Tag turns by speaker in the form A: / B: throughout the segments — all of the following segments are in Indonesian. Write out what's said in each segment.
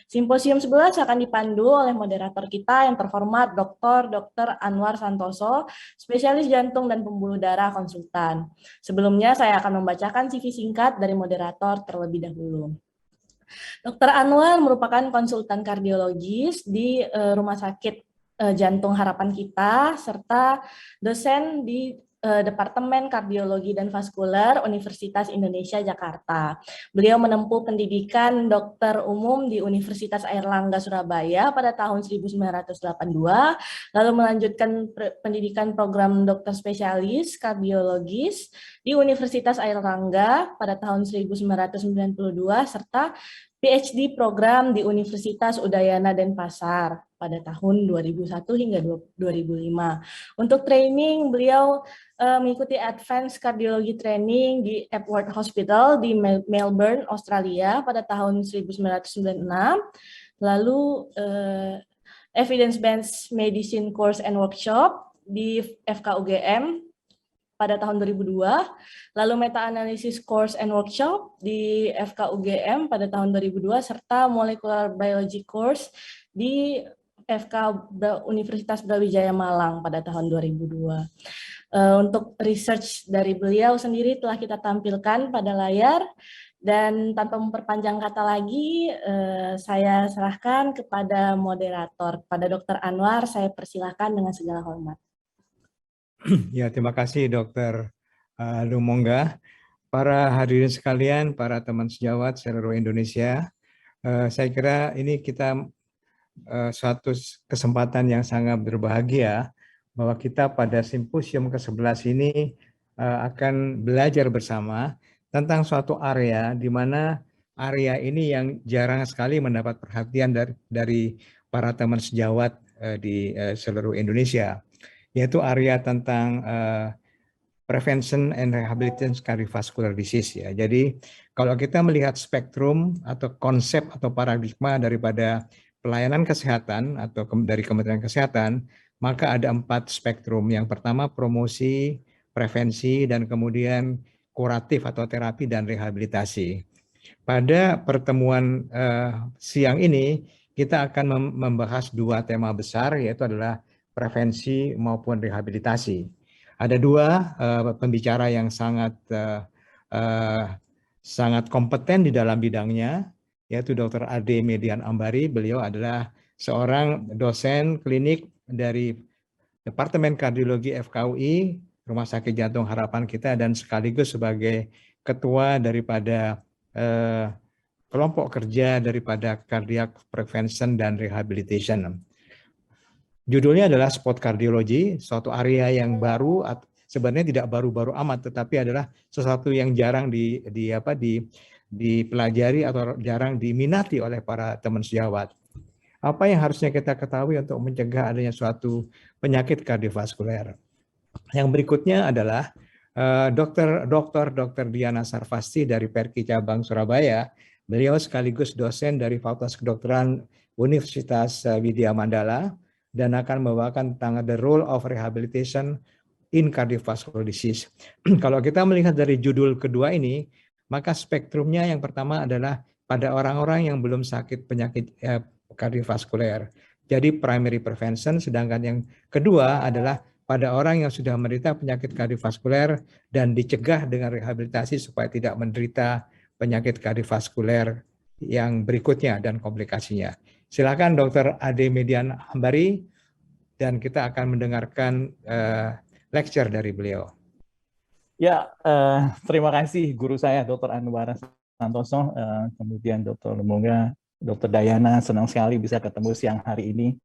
A: Simposium 11 akan dipandu oleh moderator kita yang terhormat Dr. Anwar Santoso, spesialis jantung dan pembuluh darah konsultan. Sebelumnya saya akan membacakan CV singkat dari moderator terlebih dahulu. Dr. Anwar merupakan konsultan kardiologis di Rumah Sakit Jantung Harapan Kita, serta dosen di Departemen Kardiologi dan Vaskular Universitas Indonesia Jakarta. Beliau menempuh pendidikan dokter umum di Universitas Airlangga Surabaya pada tahun 1982, lalu melanjutkan pendidikan program dokter spesialis kardiologis di Universitas Airlangga pada tahun 1992, serta PhD program di Universitas Udayana Denpasar pada tahun 2001 hingga 2005. Untuk training, beliau mengikuti Advanced Cardiology Training di Epworth Hospital di Melbourne, Australia pada tahun 1996. Lalu Evidence Based Medicine Course and Workshop di FKUGM pada tahun 2002, lalu meta-analysis course and workshop di FKUGM pada tahun 2002, serta molecular biology course di Universitas Brawijaya Malang pada tahun 2002. Untuk research dari beliau sendiri telah kita tampilkan pada layar, dan tanpa memperpanjang kata lagi, saya serahkan kepada moderator, pada Dr. Anwar. Saya persilahkan dengan segala hormat.
B: Ya, terima kasih Dr. Lumongga. Para hadirin sekalian, para teman sejawat seluruh Indonesia, saya kira ini kita suatu kesempatan yang sangat berbahagia bahwa kita pada simposium ke-11 ini akan belajar bersama tentang suatu area di mana area ini yang jarang sekali mendapat perhatian dari para teman sejawat di seluruh Indonesia, yaitu area tentang prevention and rehabilitation cardiovascular disease ya. Jadi kalau kita melihat spektrum atau konsep atau paradigma daripada pelayanan kesehatan atau dari Kementerian Kesehatan, maka ada 4 spektrum. Yang pertama promosi, prevensi, dan kemudian kuratif atau terapi dan rehabilitasi. Pada pertemuan siang ini kita akan membahas 2 tema besar, yaitu adalah prevensi maupun rehabilitasi. Ada 2 pembicara yang sangat kompeten di dalam bidangnya, yaitu Dr. Ade Median Ambari. Beliau adalah seorang dosen klinik dari Departemen Kardiologi FKUI, Rumah Sakit Jantung Harapan Kita, dan sekaligus sebagai ketua daripada kelompok kerja daripada Cardiac Prevention dan Rehabilitation. Judulnya adalah sport kardiologi, suatu area yang baru, sebenarnya tidak baru-baru amat, tetapi adalah sesuatu yang jarang dipelajari atau jarang diminati oleh para teman sejawat. Apa yang harusnya kita ketahui untuk mencegah adanya suatu penyakit kardiovaskuler? Yang berikutnya adalah Dr. Diana Sarfasti dari Perki Cabang Surabaya. Beliau sekaligus dosen dari Fakultas Kedokteran Universitas Widya Mandala, dan akan membawakan tentang the role of rehabilitation in cardiovascular disease. Kalau kita melihat dari judul kedua ini, maka spektrumnya yang pertama adalah pada orang-orang yang belum sakit penyakit kardiovaskuler. Jadi primary prevention, sedangkan yang kedua adalah pada orang yang sudah menderita penyakit kardiovaskuler dan dicegah dengan rehabilitasi supaya tidak menderita penyakit kardiovaskuler yang berikutnya dan komplikasinya. Silakan Dr. Ade Median Ambari, dan kita akan mendengarkan lecture dari beliau.
C: Ya, terima kasih guru saya Dr. Anwar Santoso, kemudian Dr. Lumongga, Dr. Dayana, senang sekali bisa ketemu siang hari ini,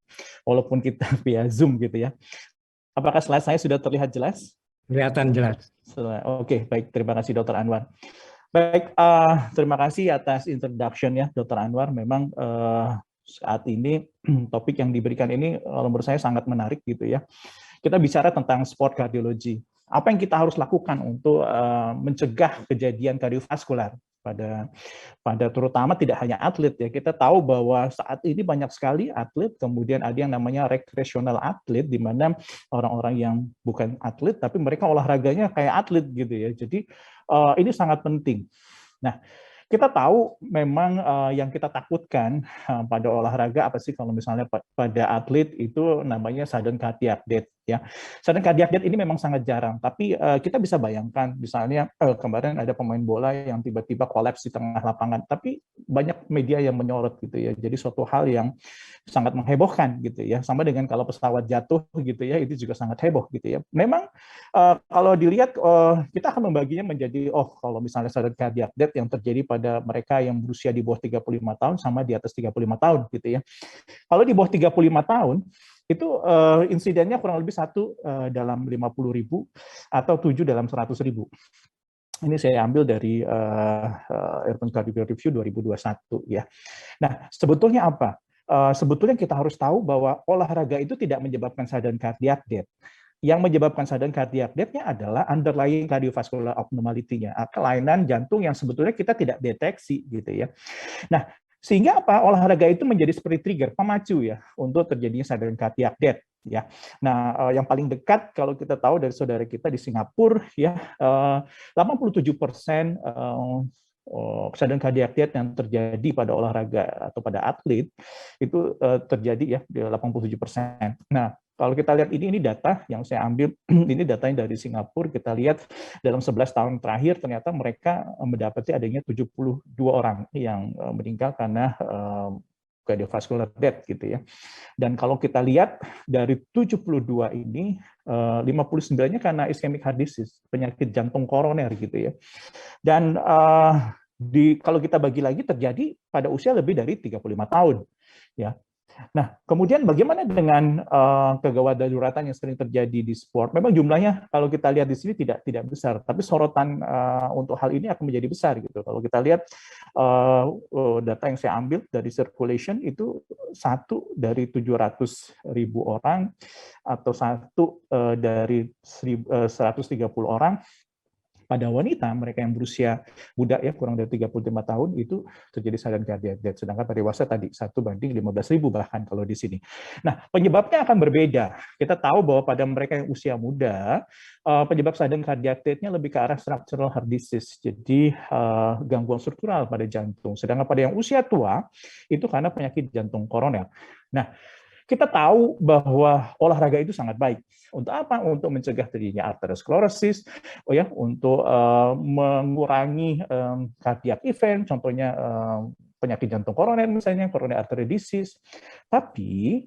C: walaupun kita via Zoom gitu ya. Apakah slide saya sudah terlihat jelas?
B: Kelihatan jelas.
C: Oke, baik, terima kasih Dr. Anwar. Baik, terima kasih atas introduction ya Dr. Anwar. Memang saat ini topik yang diberikan ini menurut saya sangat menarik gitu ya. Kita bicara tentang sport kardiologi. Apa yang kita harus lakukan untuk mencegah kejadian kardiovaskular pada terutama tidak hanya atlet ya. Kita tahu bahwa saat ini banyak sekali atlet, kemudian ada yang namanya recreational atlet, di mana orang-orang yang bukan atlet tapi mereka olahraganya kayak atlet gitu ya. Jadi ini sangat penting. Nah, Kita tahu memang yang kita takutkan pada olahraga apa sih, kalau misalnya pada atlet itu namanya sudden cardiac death ya. Sudden cardiac death ini memang sangat jarang, tapi kita bisa bayangkan misalnya kemarin ada pemain bola yang tiba-tiba kolaps di tengah lapangan, tapi banyak media yang menyorot gitu ya. Jadi suatu hal yang sangat menghebohkan gitu ya. Sama dengan kalau pesawat jatuh gitu ya, itu juga sangat heboh gitu ya. Memang kalau dilihat kita akan membaginya menjadi kalau misalnya sudden cardiac death yang terjadi pada mereka yang berusia di bawah 35 tahun sama di atas 35 tahun gitu ya. Kalau di bawah 35 tahun itu insidennya kurang lebih 1 dalam 50.000 atau 7 dalam 100.000. Ini saya ambil dari European Cardiac Review 2021 ya. Nah, sebetulnya apa? Sebetulnya kita harus tahu bahwa olahraga itu tidak menyebabkan sudden cardiac death. Yang menyebabkan sudden cardiac death-nya adalah underlying cardiovascular abnormality-nya, kelainan jantung yang sebetulnya kita tidak deteksi gitu ya. Nah, sehingga apa? Olahraga itu menjadi seperti trigger, pemacu ya untuk terjadinya sudden cardiac death ya. Nah, yang paling dekat kalau kita tahu dari saudara kita di Singapura ya, 87% sudden cardiac death yang terjadi pada olahraga atau pada atlet itu terjadi ya di 87%. Nah, kalau kita lihat ini data yang saya ambil, ini datanya dari Singapura, kita lihat dalam 11 tahun terakhir ternyata mereka mendapati adanya 72 orang yang meninggal karena cardiovascular death gitu ya. Dan kalau kita lihat dari 72 ini 59-nya karena ischemic heart disease, penyakit jantung koroner gitu ya. Dan kalau kita bagi lagi terjadi pada usia lebih dari 35 tahun ya. Nah, kemudian bagaimana dengan kegawat daruratan yang sering terjadi di sport? Memang jumlahnya kalau kita lihat di sini tidak besar, tapi sorotan untuk hal ini akan menjadi besar gitu. Kalau kita lihat data yang saya ambil dari circulation itu 1 dari 700.000 orang atau 1 dari 130 orang pada wanita, mereka yang berusia muda ya, kurang dari 35 tahun itu terjadi sudden cardiac death. Sedangkan pada dewasa tadi 1 banding 15.000 bahkan kalau di sini. Nah, penyebabnya akan berbeda. Kita tahu bahwa pada mereka yang usia muda, penyebab sudden cardiac death-nya lebih ke arah structural heart disease. Jadi gangguan struktural pada jantung. Sedangkan pada yang usia tua itu karena penyakit jantung koroner. Nah, kita tahu bahwa olahraga itu sangat baik. Untuk apa? Untuk mencegah terjadinya arteriosklerosis, untuk mengurangi cardiac event, contohnya penyakit jantung koroner misalnya, coronary artery disease. Tapi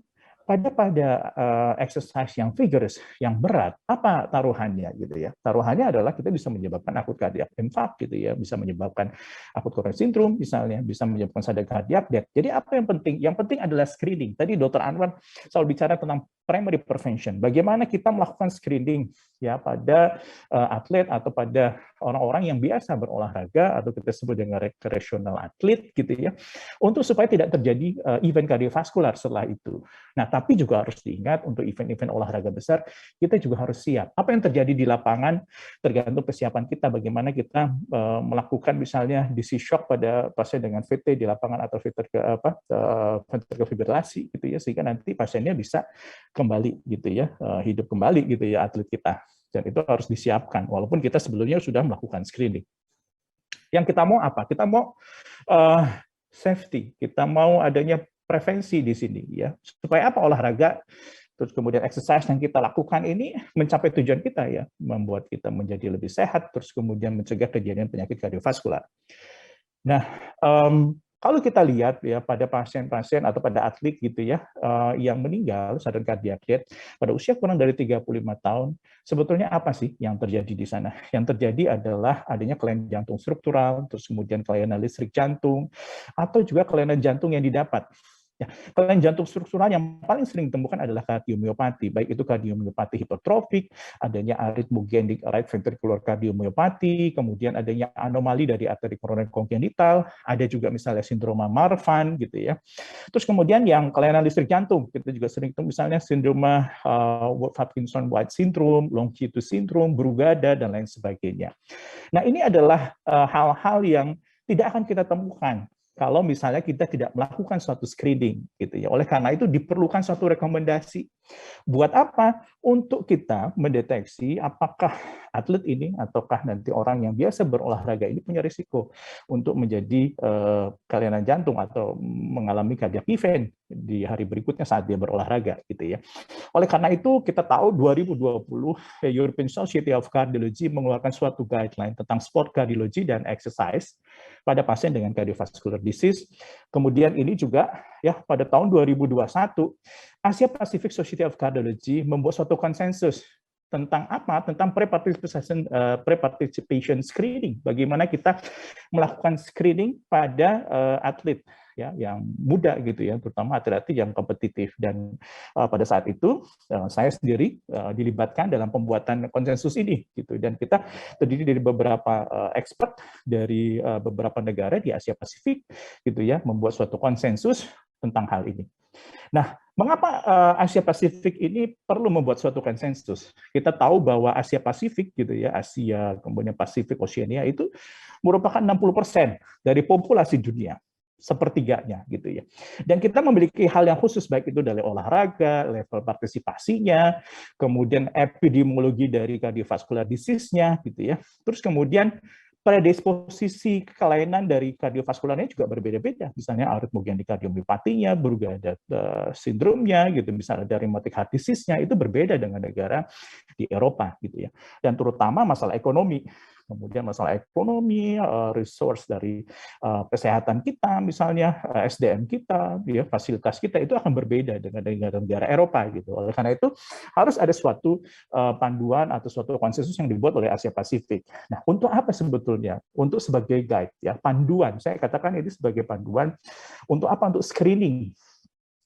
C: pada exercise yang vigorous, yang berat, apa taruhannya gitu ya? Taruhannya adalah kita bisa menyebabkan akut cardiac infarct gitu ya, bisa menyebabkan akut coronary syndrome misalnya, bisa menyebabkan sudden cardiac death. Jadi apa yang penting? Yang penting adalah screening. Tadi Dr. Anwar selalu bicara tentang primary prevention. Bagaimana kita melakukan screening ya pada atlet atau pada orang-orang yang biasa berolahraga atau kita sebut dengan recreational atlet gitu ya, untuk supaya tidak terjadi event kardiovaskular setelah itu. Nah, tapi juga harus diingat untuk event-event olahraga besar, kita juga harus siap. Apa yang terjadi di lapangan tergantung kesiapan kita, bagaimana kita melakukan misalnya DC shock pada pasien dengan VT di lapangan atau ventricular fibrilasi gitu ya, sehingga nanti pasiennya bisa kembali gitu ya, hidup kembali gitu ya atlet kita. Dan itu harus disiapkan, walaupun kita sebelumnya sudah melakukan screening. Yang kita mau apa? Kita mau safety, kita mau adanya prevensi di sini ya. Supaya apa? Olahraga terus kemudian exercise yang kita lakukan ini mencapai tujuan kita ya, membuat kita menjadi lebih sehat, terus kemudian mencegah kejadian penyakit kardiovaskular. Nah, kalau kita lihat ya pada pasien-pasien atau pada atlet gitu ya yang meninggal sudden cardiac death pada usia kurang dari 35 tahun, sebetulnya apa sih yang terjadi di sana? Yang terjadi adalah adanya kelainan jantung struktural, terus kemudian kelainan listrik jantung, atau juga kelainan jantung yang didapat. Ya, kelainan jantung struktural yang paling sering ditemukan adalah kardiomyopati, baik itu kardiomyopati hipertrofik, adanya arrhythmogenic right ventricular cardiomyopati, kemudian adanya anomali dari arteri koroner kongenital, ada juga misalnya sindroma Marfan gitu ya. Terus kemudian yang kelainan listrik jantung, kita juga sering ketemu misalnya sindroma Parkinson-White syndrome, Long-QT syndrome, Brugada dan lain sebagainya. Nah, ini adalah hal-hal yang tidak akan kita temukan kalau misalnya kita tidak melakukan suatu screening gitu ya. Oleh karena itu diperlukan suatu rekomendasi. Buat apa? Untuk kita mendeteksi apakah atlet ini ataukah nanti orang yang biasa berolahraga ini punya risiko untuk menjadi kelainan jantung atau mengalami cardiac event di hari berikutnya saat dia berolahraga gitu ya. Oleh karena itu kita tahu 2020 European Society of Cardiology mengeluarkan suatu guideline tentang sport cardiology dan exercise pada pasien dengan cardiovascular disease. Kemudian ini juga ya pada tahun 2021 Asia Pacific Society of Cardiology membuat suatu konsensus tentang apa? Tentang pre-participation screening. Bagaimana kita melakukan screening pada atlet ya yang muda gitu ya, terutama atlet-atlet yang kompetitif. Dan pada saat itu saya sendiri dilibatkan dalam pembuatan konsensus ini gitu. Dan kita terdiri dari beberapa expert dari beberapa negara di Asia Pasifik gitu ya, membuat suatu konsensus tentang hal ini. Nah, mengapa Asia Pasifik ini perlu membuat suatu konsensus? Kita tahu bahwa Asia Pasifik gitu ya, Asia kemudian Pasifik, Oceania itu merupakan 60% dari populasi dunia, sepertiganya gitu ya. Dan kita memiliki hal yang khusus baik itu dari olahraga, level partisipasinya, kemudian epidemiologi dari cardiovascular disease-nya gitu ya. Terus kemudian predisposisi kelainan dari kardiovaskularnya juga berbeda-beda. Misalnya aritmogenic cardiomyopathy-nya, Brugada sindromnya, gitu. Misalnya dari rheumatic heart disease-nya itu berbeda dengan negara di Eropa, gitu ya. Dan terutama masalah ekonomi. Kemudian masalah ekonomi, resource dari kesehatan kita, misalnya SDM kita, ya, fasilitas kita itu akan berbeda dengan negara Eropa, gitu. Oleh karena itu harus ada suatu panduan atau suatu konsensus yang dibuat oleh Asia Pasifik. Nah, untuk apa sebetulnya? Untuk sebagai guide, ya, panduan. Saya katakan ini sebagai panduan untuk apa? Untuk screening,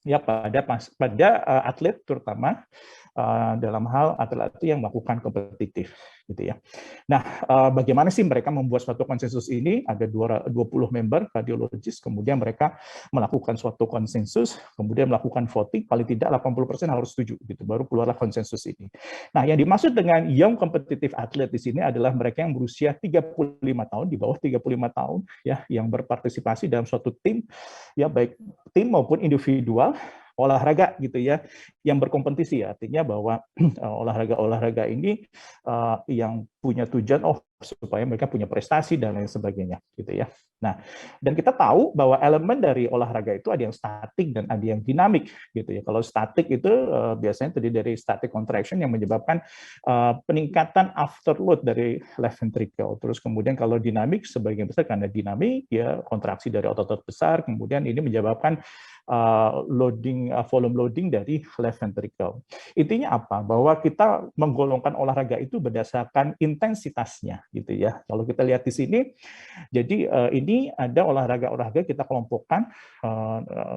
C: ya, pada atlet terutama dalam hal atlet-atlet yang melakukan kompetitif gitu ya. Nah, bagaimana sih mereka membuat suatu konsensus ini? Ada 20 member kardiologis, kemudian mereka melakukan suatu konsensus, kemudian melakukan voting, paling tidak 80% harus setuju gitu, baru keluarlah konsensus ini. Nah, yang dimaksud dengan young competitive athlete di sini adalah mereka yang berusia 35 tahun, di bawah 35 tahun ya, yang berpartisipasi dalam suatu tim ya, baik tim maupun individual olahraga gitu ya, yang berkompetisi, artinya bahwa olahraga-olahraga ini yang punya tujuan supaya mereka punya prestasi dan lain sebagainya gitu ya. Nah, dan kita tahu bahwa elemen dari olahraga itu ada yang statik dan ada yang dinamik gitu ya. Kalau statik itu biasanya terdiri dari static contraction yang menyebabkan peningkatan afterload dari left ventricle. Terus kemudian kalau dinamik sebagian besar karena dinamik ya, kontraksi dari otot-otot besar, kemudian ini menyebabkan volume loading dari left ventricle. Intinya apa? Bahwa kita menggolongkan olahraga itu berdasarkan intensitasnya gitu ya. Kalau kita lihat di sini, jadi ini ada olahraga-olahraga kita kelompokkan.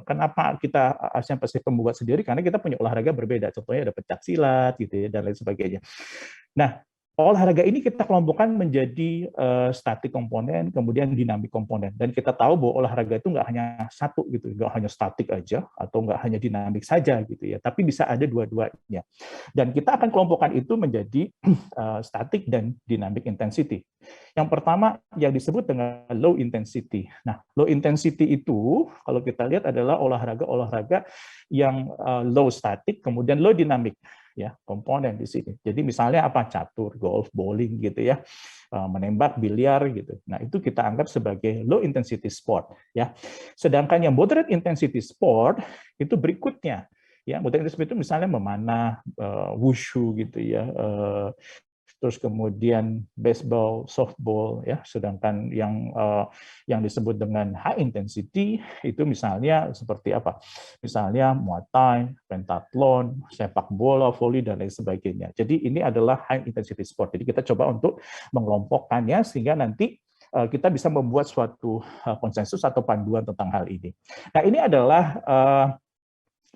C: Kenapa kita Asia Pasifik membuat sendiri? Karena kita punya olahraga berbeda. Contohnya ada pencak silat gitu ya, dan lain sebagainya. Nah, olahraga ini kita kelompokkan menjadi statik komponen, kemudian dinamik komponen. Dan kita tahu bahwa olahraga itu nggak hanya satu gitu, nggak hanya statik aja atau nggak hanya dinamik saja gitu ya, tapi bisa ada dua-duanya. Dan kita akan kelompokkan itu menjadi statik dan dynamic intensity. Yang pertama yang disebut dengan low intensity. Nah, low intensity itu kalau kita lihat adalah olahraga-olahraga yang low static, kemudian low dynamic. Ya, komponen di sini. Jadi misalnya apa, catur, golf, bowling gitu ya, menembak, biliar gitu. Nah, itu kita anggap sebagai low intensity sport ya. Sedangkan yang moderate intensity sport itu berikutnya. Ya, moderate intensity itu misalnya memanah, wushu gitu ya. Terus kemudian baseball, softball ya. Sedangkan yang disebut dengan high intensity itu misalnya seperti apa? Misalnya Muay Thai, pentathlon, sepak bola, voli dan lain sebagainya. Jadi ini adalah high intensity sport. Jadi kita coba untuk mengelompokkannya sehingga nanti kita bisa membuat suatu konsensus atau panduan tentang hal ini. Nah, ini adalah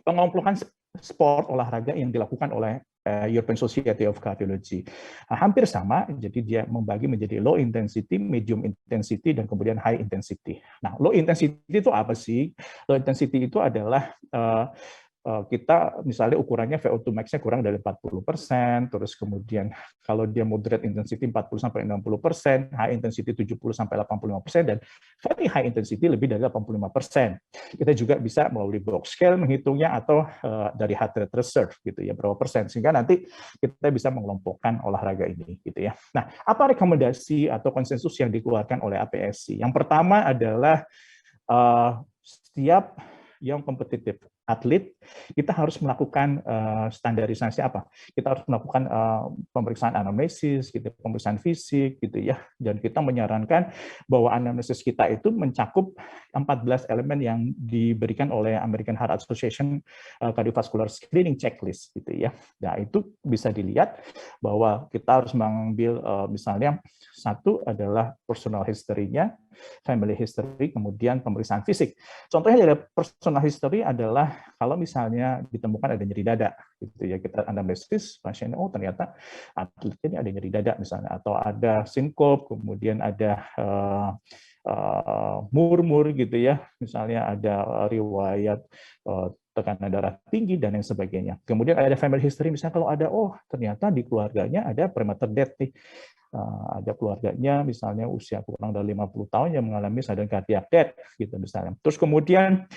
C: pengompokan sport olahraga yang dilakukan oleh European Society of Cardiology. Hampir sama, jadi dia membagi menjadi low intensity, medium intensity, dan kemudian high intensity. Nah, low intensity itu apa sih? Low intensity itu adalah kita misalnya ukurannya VO2 max-nya kurang dari 40%, terus kemudian kalau dia moderate intensity 40-60%, high intensity 70-85%, dan very high intensity lebih dari 85%. Kita juga bisa melalui box scale menghitungnya atau dari heart rate reserve gitu ya, berapa persen, sehingga nanti kita bisa mengelompokkan olahraga ini gitu ya. Nah, apa rekomendasi atau konsensus yang dikeluarkan oleh APSC? Yang pertama adalah setiap yang kompetitif atlet, kita harus melakukan standarisasi apa? Kita harus melakukan pemeriksaan anamnesis, gitu, pemeriksaan fisik, gitu ya. Dan kita menyarankan bahwa anamnesis kita itu mencakup 14 elemen yang diberikan oleh American Heart Association Cardiovascular Screening Checklist, gitu ya. Nah, itu bisa dilihat bahwa kita harus mengambil misalnya satu adalah personal history-nya, family history, kemudian pemeriksaan fisik. Contohnya dari personal history adalah kalau misalnya ditemukan ada nyeri dada, gitu ya, kita anamnesis pasien, oh ternyata atletnya ini ada nyeri dada misalnya, atau ada sinkop, kemudian ada murmur gitu ya, misalnya ada riwayat tekanan darah tinggi dan lain sebagainya. Kemudian ada family history, misalnya kalau ada, oh ternyata di keluarganya ada premature death nih, ada keluarganya misalnya usia kurang dari 50 tahun yang mengalami sudden cardiac death gitu misalnya. Terus kemudian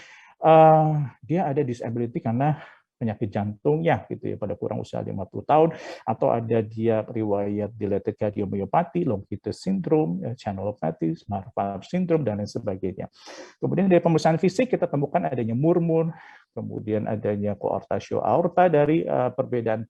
C: dia ada disability karena penyakit jantungnya gitu ya pada kurang usia 50 tahun, atau ada dia riwayat dilated cardiomyopathy, Long-Vitis syndrome, channelopathy, smart valve syndrome dan lain sebagainya. Kemudian dari pemeriksaan fisik kita temukan adanya murmur, kemudian adanya coarctatio aorta dari perbedaan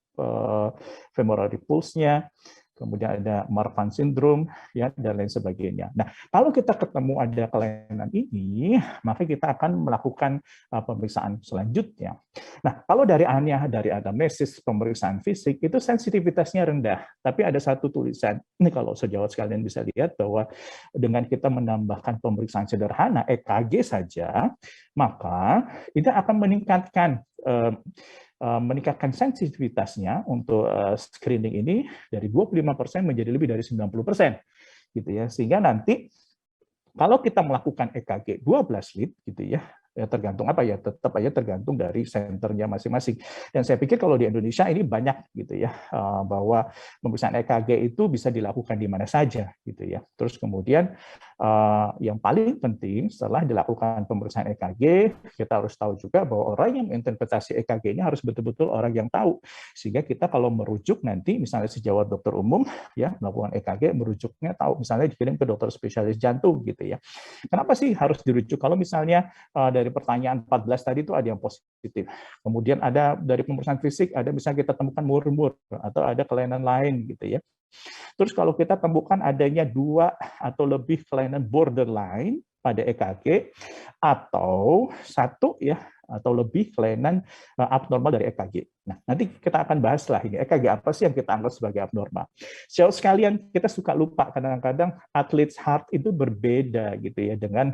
C: femoral repulse-nya, kemudian ada Marfan syndrome, ya, dan lain sebagainya. Nah, kalau kita ketemu ada kelainan ini, maka kita akan melakukan pemeriksaan selanjutnya. Nah, kalau dari anamnesis pemeriksaan fisik, itu sensitivitasnya rendah. Tapi ada satu tulisan, ini kalau sejawat sekalian bisa lihat bahwa dengan kita menambahkan pemeriksaan sederhana, EKG saja, maka itu akan meningkatkan sensitivitasnya untuk screening ini dari 25% menjadi lebih dari 90%, gitu ya. Sehingga nanti kalau kita melakukan EKG 12 lead, gitu ya, tergantung apa ya, tetap aja tergantung dari senternya masing-masing. Dan saya pikir kalau di Indonesia ini banyak gitu ya, bahwa pemeriksaan EKG itu bisa dilakukan di mana saja gitu ya. Terus kemudian yang paling penting setelah dilakukan pemeriksaan EKG, kita harus tahu juga bahwa orang yang menginterpretasi EKG ini harus betul-betul orang yang tahu, sehingga kita kalau merujuk nanti misalnya sejawat dokter umum ya melakukan EKG, merujuknya tahu, misalnya dikirim ke dokter spesialis jantung gitu ya. Kenapa sih harus dirujuk? Kalau misalnya dari pertanyaan 14 tadi itu ada yang positif. Kemudian ada dari pemeriksaan fisik, ada misalnya kita temukan murmur atau ada kelainan lain gitu ya. Terus kalau kita temukan adanya 2 atau lebih kelainan borderline pada EKG atau 1 ya atau lebih kelainan abnormal dari EKG. Nah, nanti kita akan bahas lah ini EKG apa sih yang kita anggap sebagai abnormal. Sejauh sekalian kita suka lupa kadang-kadang atlet heart itu berbeda gitu ya dengan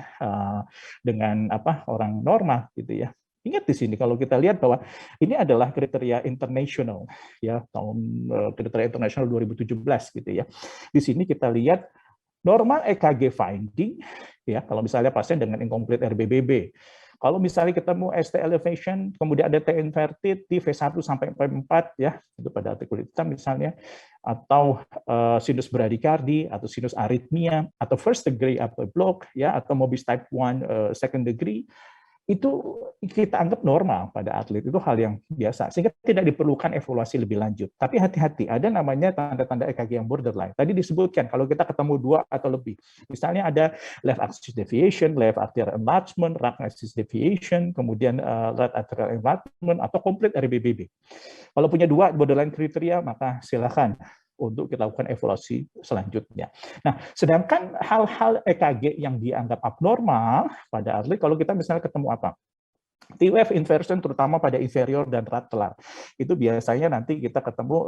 C: apa orang normal gitu ya. Ingat di sini kalau kita lihat bahwa ini adalah kriteria internasional ya tahun kriteria internasional 2017 gitu ya. Di sini kita lihat normal EKG finding ya kalau misalnya pasien dengan incomplete RBBB. Kalau misalnya ketemu ST elevation, kemudian ada T inverted di V1 sampai V4 ya, itu pada arti kulit hitam misalnya, atau sinus bradikardi atau sinus aritmia atau first degree upper block ya atau Mobis type 1 second degree, itu kita anggap normal pada atlet, itu hal yang biasa sehingga tidak diperlukan evaluasi lebih lanjut. Tapi hati-hati, ada namanya tanda-tanda EKG yang borderline. Tadi disebutkan kalau kita ketemu 2 atau lebih, misalnya ada left axis deviation, left atrial enlargement, right axis deviation, kemudian right atrial enlargement atau complete RBBB. Kalau punya 2 borderline kriteria, maka silakan untuk kita lakukan evaluasi selanjutnya. Nah, sedangkan hal-hal EKG yang dianggap abnormal pada atlet, kalau kita misalnya ketemu apa? T-wave inversion terutama pada inferior dan lateral. Itu biasanya nanti kita ketemu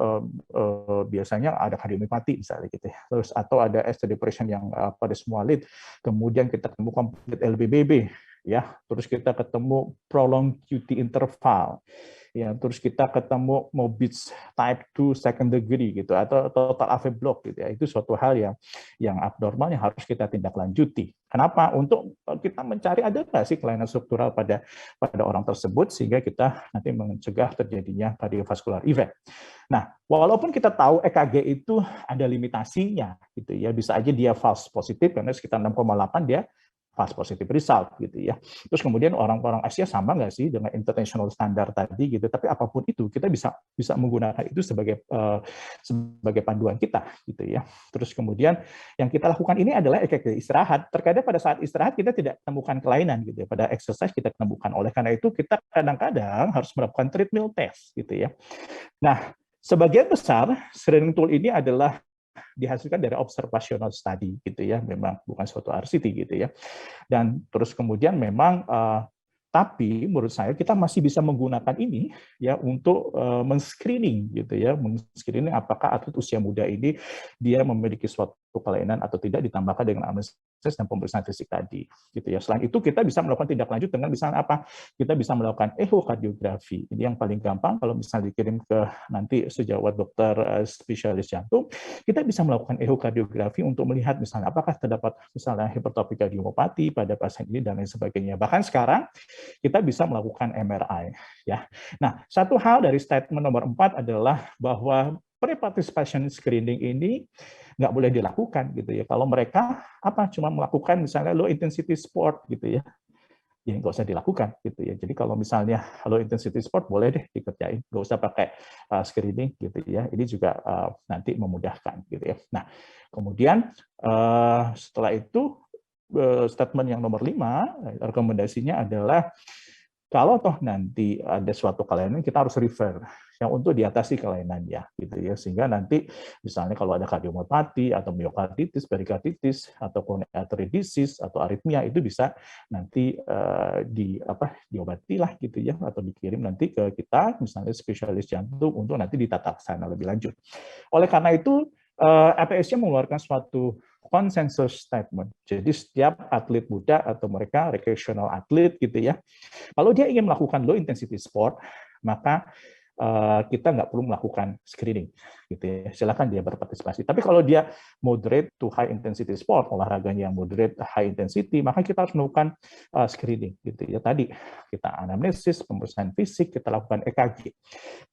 C: biasanya ada kardiomyopati misalnya gitu ya. Terus atau ada ST depression yang pada semua lead. Kemudian kita ketemu complete LBBB ya, terus kita ketemu prolonged QT interval, ya, terus kita ketemu Mobitz type 2 second degree gitu, atau total AV block gitu ya. Itu suatu hal yang abnormal yang harus kita tindak lanjuti. Kenapa? Untuk kita mencari ada nggak sih kelainan struktural pada orang tersebut sehingga kita nanti mencegah terjadinya cardiovascular event. Nah, walaupun kita tahu EKG itu ada limitasinya gitu ya, bisa aja dia false positif karena sekitar 6,8 dia false positive result gitu ya. Terus kemudian orang-orang Asia sama nggak sih dengan international standard tadi gitu. Tapi apapun itu kita bisa menggunakan itu sebagai panduan kita gitu ya. Terus kemudian yang kita lakukan ini adalah EKG istirahat. Terkadang pada saat istirahat kita tidak temukan kelainan gitu ya. Pada exercise kita temukan. Oleh karena itu kita kadang-kadang harus melakukan treadmill test gitu ya. Nah, sebagian besar screening tool ini adalah dihasilkan dari observational study gitu ya, memang bukan suatu RCT gitu ya. Dan terus kemudian memang tapi menurut saya kita masih bisa menggunakan ini ya untuk men-screening gitu ya, men-screening apakah atlet usia muda ini dia memiliki suatu kelainan atau tidak, ditambahkan dengan anamnesis dan pemeriksaan fisik tadi gitu ya. Selain itu kita bisa melakukan tindak lanjut dengan misalnya apa? Kita bisa melakukan ehokardiografi. Ini yang paling gampang kalau misalnya dikirim ke nanti sejawat dokter spesialis jantung, kita bisa melakukan ehokardiografi untuk melihat misalnya apakah terdapat misalnya hipertropik kardiomyopati pada pasien ini dan lain sebagainya. Bahkan sekarang kita bisa melakukan MRI ya. Nah, satu hal dari statement nomor 4 adalah bahwa pre-participation screening ini nggak boleh dilakukan gitu ya. Kalau mereka cuma melakukan misalnya low intensity sport gitu ya, ya nggak usah dilakukan gitu ya. Jadi kalau misalnya low intensity sport boleh deh dikerjain, nggak usah pakai screening gitu ya. Ini juga nanti memudahkan gitu ya. Nah, kemudian setelah itu statement yang nomor 5, rekomendasinya adalah kalau toh nanti ada suatu kelainan, kita harus refer yang untuk diatasi kelainannya, gitu ya. Sehingga nanti misalnya kalau ada kardiomyopati atau myokarditis, perikarditis, atau coronary artery disease atau aritmia itu bisa nanti diobati lah gitu ya, atau dikirim nanti ke kita, misalnya spesialis jantung untuk nanti ditata laksana lebih lanjut. Oleh karena itu, APS-nya mengeluarkan suatu consensus statement. Jadi setiap atlet muda atau mereka recreational atlet gitu ya, kalau dia ingin melakukan low intensity sport, maka kita nggak perlu melakukan screening, gitu ya. Silakan dia berpartisipasi. Tapi kalau dia moderate to high intensity sport, olahraganya yang moderate high intensity, maka kita harus melakukan screening, gitu ya. Tadi kita anamnesis, pemeriksaan fisik, kita lakukan EKG.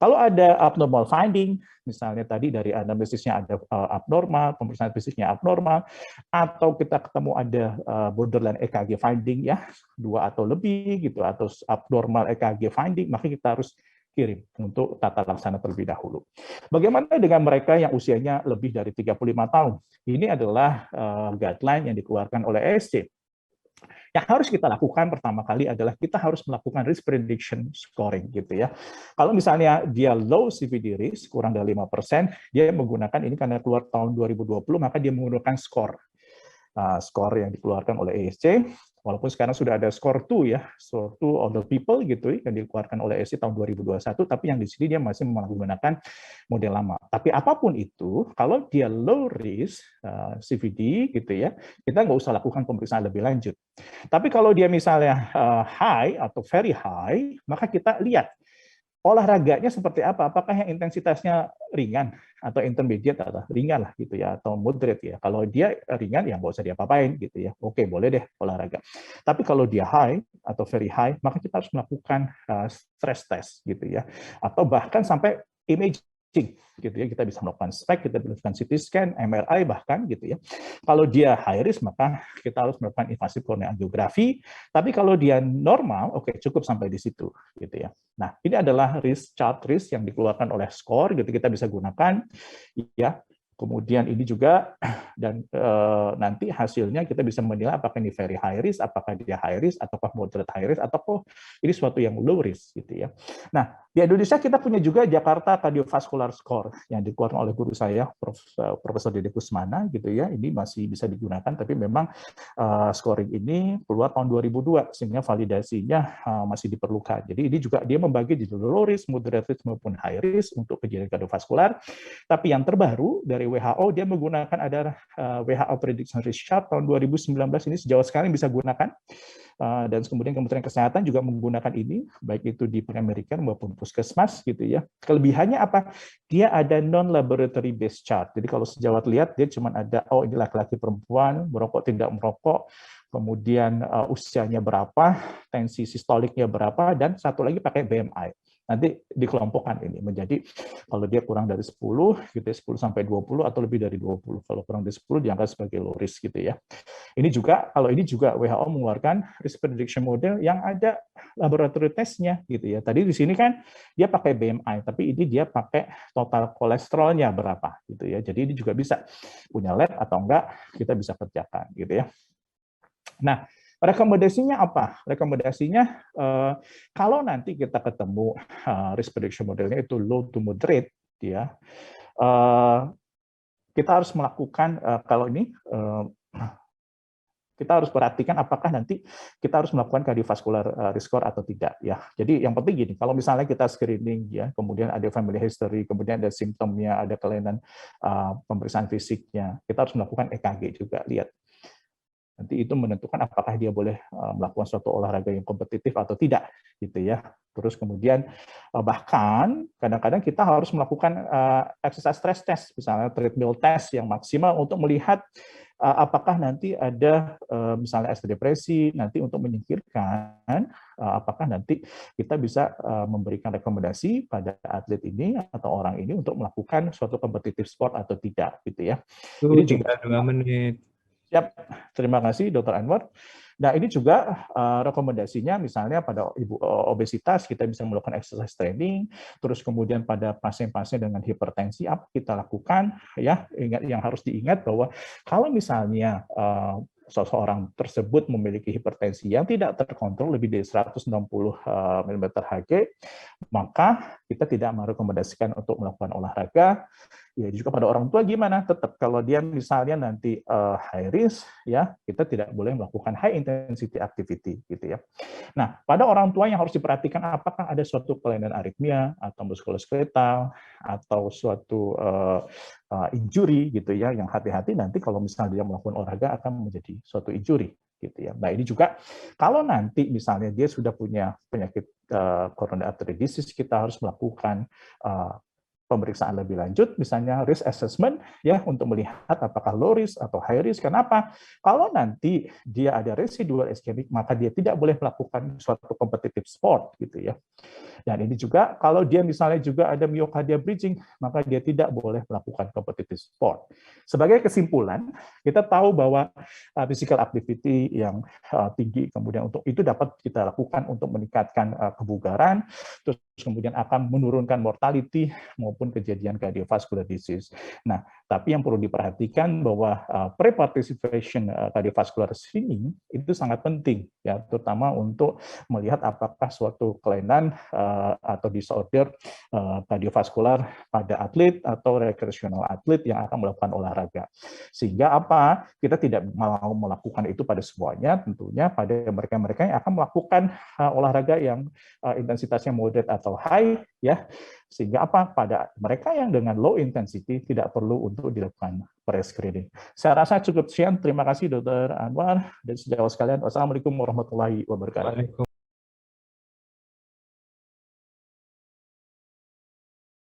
C: Kalau ada abnormal finding, misalnya tadi dari anamnesisnya ada abnormal, pemeriksaan fisiknya abnormal, atau kita ketemu ada borderline EKG finding ya, 2 atau lebih gitu, atau abnormal EKG finding, maka kita harus kirim untuk tata laksana terlebih dahulu. Bagaimana dengan mereka yang usianya lebih dari 35 tahun? Ini adalah guideline yang dikeluarkan oleh ESC. Yang harus kita lakukan pertama kali adalah kita harus melakukan risk prediction scoring gitu ya. Kalau misalnya dia low CVD risk, kurang dari 5%, dia menggunakan ini karena keluar tahun 2020, maka dia menggunakan skor yang dikeluarkan oleh ESC. Walaupun sekarang sudah ada skor 2 ya, skor 2 older people gitu yang dikeluarkan oleh ESC tahun 2021, tapi yang di sini dia masih menggunakan model lama. Tapi apapun itu, kalau dia low risk CVD gitu ya, kita nggak usah lakukan pemeriksaan lebih lanjut. Tapi kalau dia misalnya high atau very high, maka kita lihat olahraganya seperti apa, apakah yang intensitasnya ringan atau intermediate atau ringan lah gitu ya, atau moderate ya. Kalau dia ringan ya nggak usah diapa-apain gitu ya. Oke, boleh deh olahraga. Tapi kalau dia high atau very high, maka kita harus melakukan stress test gitu ya, atau bahkan sampai imaging gitu ya, kita bisa melakukan SPECT, kita bisa melakukan CT scan, MRI bahkan gitu ya. Kalau dia high risk maka kita harus melakukan invasif coronary angiografi, tapi kalau dia normal, oke, cukup sampai di situ gitu ya. Nah, ini adalah risk chart risk yang dikeluarkan oleh SCORE gitu, kita bisa gunakan ya. Kemudian ini juga dan nanti hasilnya kita bisa menilai apakah ini very high risk, apakah dia high risk, ataukah moderate high risk, ataukah ini suatu yang low risk gitu ya. Nah, Di Indonesia kita punya juga Jakarta Cardiovascular Score yang dikeluarkan oleh guru saya, Profesor Dede Kusmana gitu ya. Ini masih bisa digunakan, tapi memang scoring ini keluar tahun 2002 sehingga validasinya masih diperlukan. Jadi ini juga dia membagi jadi low risk, moderate risk maupun high risk untuk kejadian kardiovaskular. Tapi yang terbaru dari WHO dia menggunakan ada WHO Prediction Risk Chart tahun 2019 ini sejauh sekarang bisa gunakan. Dan kemudian Kementerian Kesehatan juga menggunakan ini, baik itu di American maupun puskesmas gitu ya. Kelebihannya apa? Dia ada non-laboratory based chart. Jadi kalau sejawat lihat, dia cuma ada, oh ini laki-laki perempuan, merokok tidak merokok, kemudian usianya berapa, tensi sistoliknya berapa, dan satu lagi pakai BMI. Nanti dikelompokkan ini menjadi kalau dia kurang dari 10, gitu ya, 10 sampai 20 atau lebih dari 20. Kalau kurang dari 10 dianggap sebagai low risk gitu ya. Ini juga kalau ini juga WHO mengeluarkan risk prediction model yang ada laboratory testnya gitu ya. Tadi di sini kan dia pakai BMI, tapi ini dia pakai total kolesterolnya berapa gitu ya. Jadi ini juga bisa punya lab atau enggak kita bisa kerjakan gitu ya. Nah, rekomendasinya apa? Rekomendasinya kalau nanti kita ketemu risk prediction modelnya itu low to moderate, ya, kita harus melakukan kalau ini kita harus perhatikan apakah nanti kita harus melakukan cardiovascular risk score atau tidak, ya. Jadi yang penting gini, kalau misalnya kita screening, ya, kemudian ada family history, kemudian ada simptomnya, ada kelainan pemeriksaan fisiknya, kita harus melakukan EKG juga, lihat. Nanti itu menentukan apakah dia boleh melakukan suatu olahraga yang kompetitif atau tidak, gitu ya. Terus kemudian bahkan kadang-kadang kita harus melakukan exercise stress test, misalnya treadmill test yang maksimal untuk melihat apakah nanti ada misalnya depresi, nanti untuk menyingkirkan apakah nanti kita bisa memberikan rekomendasi pada atlet ini atau orang ini untuk melakukan suatu kompetitif sport atau tidak, gitu ya.
B: Ini tinggal 2 menit.
C: Siap, terima kasih Dr. Anwar. Nah, ini juga rekomendasinya misalnya pada ibu obesitas kita bisa melakukan exercise training, terus kemudian pada pasien-pasien dengan hipertensi apa kita lakukan, ya. Ingat, yang harus diingat bahwa kalau misalnya seseorang tersebut memiliki hipertensi yang tidak terkontrol lebih dari 160 mm/Hg, maka kita tidak merekomendasikan untuk melakukan olahraga. Ya, juga pada orang tua gimana? Tetap kalau dia misalnya nanti high risk, ya, kita tidak boleh melakukan high intensity activity gitu ya. Nah, pada orang tua yang harus diperhatikan apakah ada suatu kelainan aritmia atau muskuloskeletal atau suatu injury gitu ya, yang hati-hati nanti kalau misalnya dia melakukan olahraga akan menjadi suatu injury gitu ya. Nah, ini juga kalau nanti misalnya dia sudah punya penyakit coronary artery disease, kita harus melakukan pemeriksaan lebih lanjut, misalnya risk assessment, ya, untuk melihat apakah low risk atau high risk. Kenapa? Kalau nanti dia ada residual ischemic, maka dia tidak boleh melakukan suatu competitive sport, gitu ya. Dan ini juga kalau dia misalnya juga ada myocardial bridging, maka dia tidak boleh melakukan competitive sport. Sebagai kesimpulan, kita tahu bahwa physical activity yang tinggi kemudian untuk itu dapat kita lakukan untuk meningkatkan kebugaran, terus kemudian akan menurunkan mortality maupun kejadian cardiovascular disease. Nah, tapi yang perlu diperhatikan bahwa pre-participation cardiovascular screening itu sangat penting, ya, terutama untuk melihat apakah suatu kelainan atau disorder kardiovaskular pada atlet atau rekreasional atlet yang akan melakukan olahraga. Sehingga apa? Kita tidak mau melakukan itu pada semuanya, tentunya pada mereka-mereka yang akan melakukan olahraga yang intensitasnya moderate atau high, ya. Sehingga apa? Pada mereka yang dengan low intensity tidak perlu untuk dilakukan pre-screening. Saya rasa cukup sekian. Terima kasih Dr. Anwar dan sejawat sekalian. Wassalamualaikum warahmatullahi wabarakatuh.